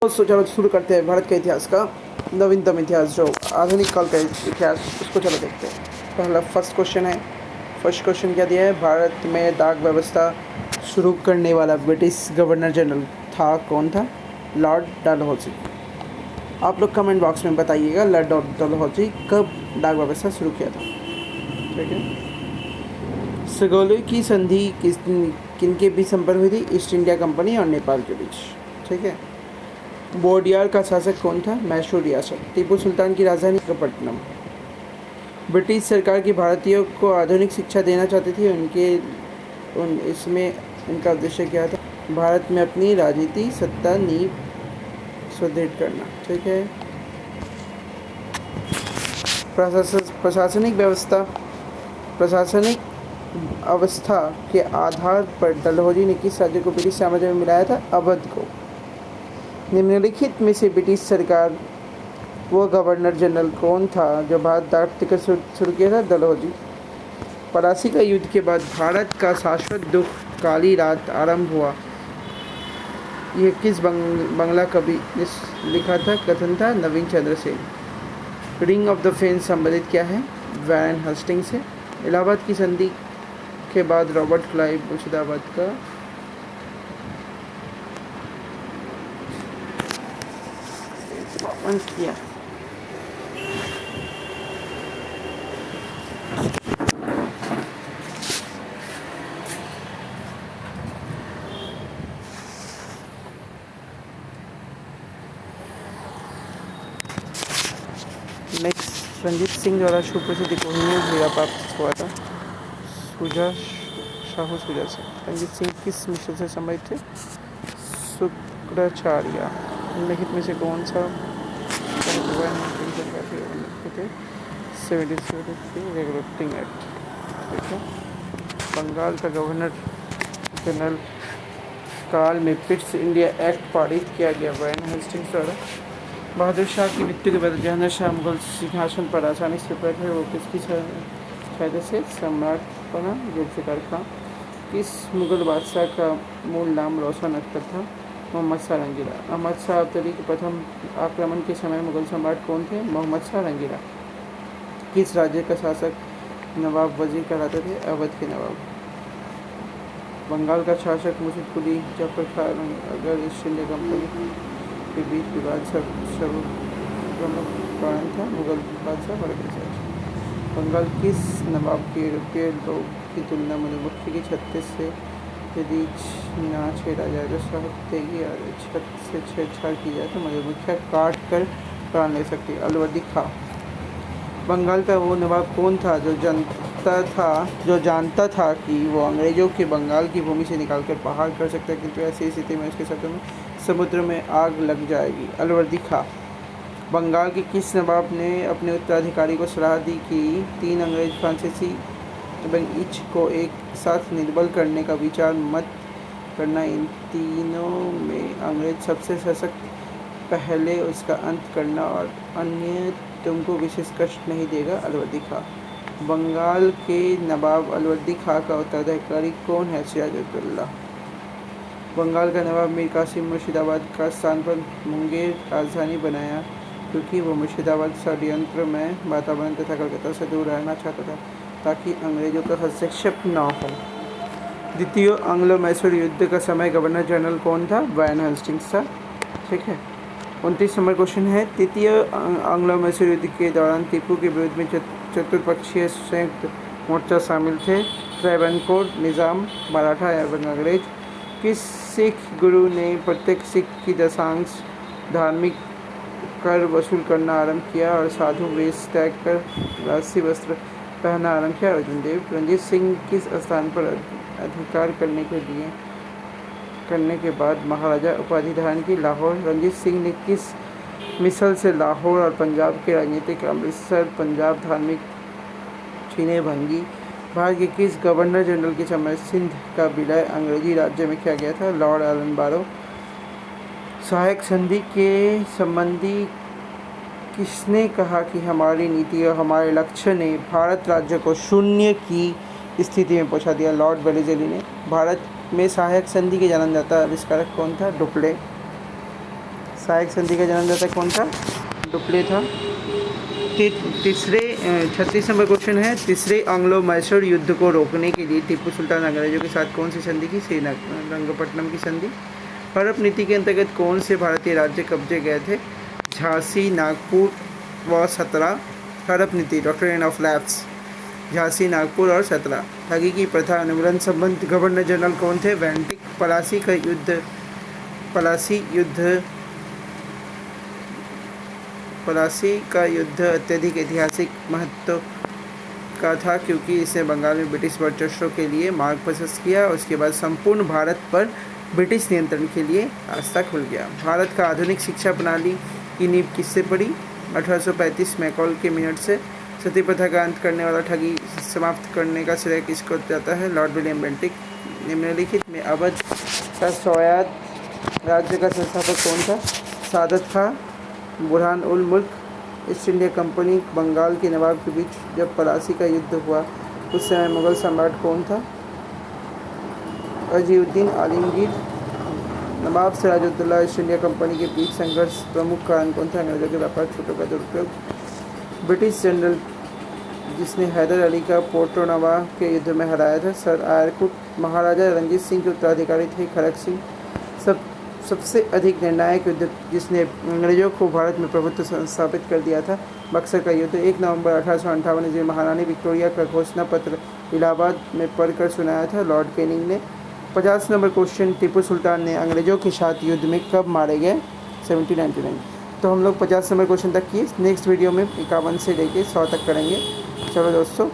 तो चलो शुरू करते हैं भारत के इतिहास का नवीनतम इतिहास, जो आधुनिक काल का इतिहास, उसको चलो देखते हैं। पहला फर्स्ट क्वेश्चन क्या दिया है? भारत में डाक व्यवस्था शुरू करने वाला ब्रिटिश गवर्नर जनरल था, कौन था? लॉर्ड डलहौजी। आप लोग कमेंट बॉक्स में बताइएगा लॉर्ड डलहौजी कब डाक व्यवस्था शुरू किया था। ठीक है। सगोली की संधि किनके बीच संपन्न हुई थी? ईस्ट इंडिया कंपनी और नेपाल के बीच। ठीक है। बोडियार का शासक कौन था? मैसूर रियासत। टीपू सुल्तान की राजधानी विशाखापट्टनम। ब्रिटिश सरकार की भारतीयों को आधुनिक शिक्षा देना चाहती थी। इसमें इनका उद्देश्य क्या था? भारत में अपनी राजनीति सत्ता नींव सुदृढ़ करना। ठीक है। प्रशासनिक अवस्था के आधार पर डलहौजी ने किस राज्य को ब्रिटिश साम्राज्य में मिलाया था? अवध को। निम्नलिखित में से ब्रिटिश सरकार वो गवर्नर जनरल कौन था जो भारत डाक टिकट शुरू किया था? डलहौजी। प्लासी का युद्ध के बाद भारत का शाश्वत दुख काली रात आरंभ हुआ, यह किस बंगला कवि ने लिखा था? कथन था Naveen Chandra Sen. Ring of the fence संबंधित क्या है? वैन हेस्टिंग से। इलाहाबाद की संधि के बाद रॉबर्ट क्लाइव मुर्शिदाबाद का किया। नेक्स्ट, रंजीत सिंह द्वारा सुप्रसिद्ध कोहिनूर हीरा प्राप्त हुआ था? शाहू सुजा से। रंजीत सिंह किस मिशन से संबंधित थे? शुक्राचार्य। निम्नलिखित में से कौन सा रेगुलेटिंग एक्ट? ठीक है। बंगाल का गवर्नर जनरल काल में पिट्स इंडिया एक्ट पारित किया गया वैन हेस्टिंग्स द्वारा। बहादुर शाह की मृत्यु के बाद जहांगीर शाह मुगल सिंहासन पर आसानी से बैठे, वो किसकी सहायता से? सम्राट बना जुल्फ़िकार खां। किस मुगल बादशाह का मूल नाम रोशन अख्तर था? मोहम्मद शाह रंगीला। अहमद शाह अब्दाली के प्रथम आक्रमण के समय मुगल सम्राट कौन थे? मोहम्मद शाह रंगीला। किस राज्य का शासक नवाब वजीर कहलाते थे? अवध के नवाब। बंगाल का शासक मुर्शिद कुली जफर खान अगर ईस्ट इंडिया कंपनी के बीच विवाद सब प्रमुख कारण था? मुगल बादशाह औरंगजेब। बंगाल किस नवाब के यूरोपीय लोग की तुलना मधुमक्खी की छत्ते से यदि ना छेड़ा जाए तो शहद देगी, और छत से छेड़छाड़ की जाए तो मधुमक्खियाँ काट कर प्राण ले सकती है? अलवर्दी खां। बंगाल का वो नवाब कौन था जो जानता था कि वो अंग्रेजों के बंगाल की भूमि से निकालकर पहाड़ कर सकता है, किंतु ऐसी स्थिति में उसके शब्दों में समुद्र में आग लग जाएगी? अलवर्दी खां। बंगाल के किस नवाब ने अपने उत्तराधिकारी को सलाह दी कि 3 अंग्रेज फ्रांसीसी एवं इच को एक साथ निर्बल करने का विचार मत करना? इन तीनों में अंग्रेज सबसे सशक्त, पहले उसका अंत करना और अन्य तुमको विशेष कष्ट नहीं देगा? अलवर्दी खां। बंगाल के नवाब अलवर्दी खां का उत्तराधिकारी कौन है? सिराजुद्दौला। बंगाल का नवाब मीर कासिम मुर्शिदाबाद का स्थान पर मुंगेर राजधानी बनाया क्योंकि वो मुर्शिदाबाद षड्यंत्र में वातावरण तथा कलकत्ता से दूर रहना चाहता था ताकि अंग्रेजों का हस्तक्षेप न हो। द्वितीय एंग्लो मैसूर युद्ध का समय गवर्नर जनरल कौन था? वैन हेस्टिंग्स था। ठीक है। 29 नंबर क्वेश्चन है, तृतीय एंग्लो मैसूर युद्ध के दौरान टीपू के विरुद्ध में चतुर्पक्षीय संयुक्त मोर्चा शामिल थे? ट्रावनकोर, निज़ाम, मराठा एवं अंग्रेज। किस सिख गुरु ने प्रत्येक सिख की दशांश धार्मिक कर वसूल करना आरंभ किया और साधु वेश त्याग कर राजसी वस्त्र पहनना आरंभ किया? अर्जुन देव। रंजीत सिंह किस स्थान पर अधिकार करने के बाद महाराजा उपाधि धारण की? लाहौर। रंजीत सिंह ने किस मिसल से लाहौर और पंजाब के राजनीतिक अमृतसर, पंजाब धार्मिक चीने भंगी? भारत के किस गवर्नर जनरल के समय सिंध का विलय अंग्रेजी राज्य में किया गया था? लॉर्ड एलन बारो। सहायक संधि के संबंधी किसने कहा कि हमारी नीति और हमारे लक्ष्य ने भारत राज्य को शून्य की स्थिति में पहुंचा दिया? लॉर्ड वेलेज़ली ने। भारत में सहायक संधि के जन्मदाता आविष्कारक कौन था? डुप्ले। सहायक संधि का जन्मदाता कौन था? डुप्ले था। तीसरे 36 नंबर क्वेश्चन है, तीसरे एंग्लो मैसूर युद्ध को रोकने के लिए टीपू सुल्तान अंग्रेजों के साथ कौन सी संधि की? श्रीरंगपट्टनम की संधि। हड़प नीति के अंतर्गत कौन से भारतीय राज्य कब्जे गए थे? झांसी, नागपुर व सतना। हड़प नीति, doctrine of lapse, Jhansi, Nagpur और सतना। ठगी की प्रथा उन्मूलन संबंध गवर्नर जनरल कौन थे? वेंटिक। पलासी का युद्ध अत्यधिक ऐतिहासिक महत्व का था क्योंकि इसने बंगाल में ब्रिटिश वर्चस्व के लिए मार्ग प्रशस्त किया और उसके बाद संपूर्ण भारत पर ब्रिटिश नियंत्रण के लिए रास्ता खुल गया। भारत का आधुनिक शिक्षा प्रणाली की नींव किससे पड़ी? 1835 मैकॉल के मिनट से। सती प्रथा का अंत करने वाला ठगी समाप्त करने का श्रेय किसको जाता है? Lord William Bentinck. निम्नलिखित में अवध का स्वायत्त राज्य का संस्थापक कौन था? सादत खां। बुरहान उल मुल्क। ईस्ट इंडिया कंपनी बंगाल के नवाब के बीच जब पलासी का युद्ध हुआ उस समय मुगल सम्राट कौन था? अजीउद्दीन आलमगीर। नवाब सिराजुद्दौला ईस्ट इंडिया कंपनी के बीच संघर्ष प्रमुख कारण कौन था? अंग्रेजों के व्यापार छूटों का दुरुपयोग। ब्रिटिश जनरल जिसने हैदर अली का पोर्टोनवा के युद्ध में हराया था? सर आयरकुट। महाराजा रणजीत सिंह के उत्तराधिकारी थे खड़क सिंह। सबसे अधिक निर्णायक युद्ध जिसने अंग्रेजों को भारत में प्रभुत्व स्थापित कर दिया था? बक्सर का युद्ध। 1 नवंबर 1858 ईस्वी में महारानी विक्टोरिया का घोषणा पत्र इलाहाबाद में पढ़कर सुनाया था लॉर्ड कैनिंग ने। 50 नंबर क्वेश्चन, टीपू सुल्तान ने अंग्रेजों के साथ युद्ध में कब मारे गए? 1799। तो हम लोग 50 नंबर क्वेश्चन तक किए। नेक्स्ट वीडियो में 51 से लेके 100 तक करेंगे। चलो दोस्तों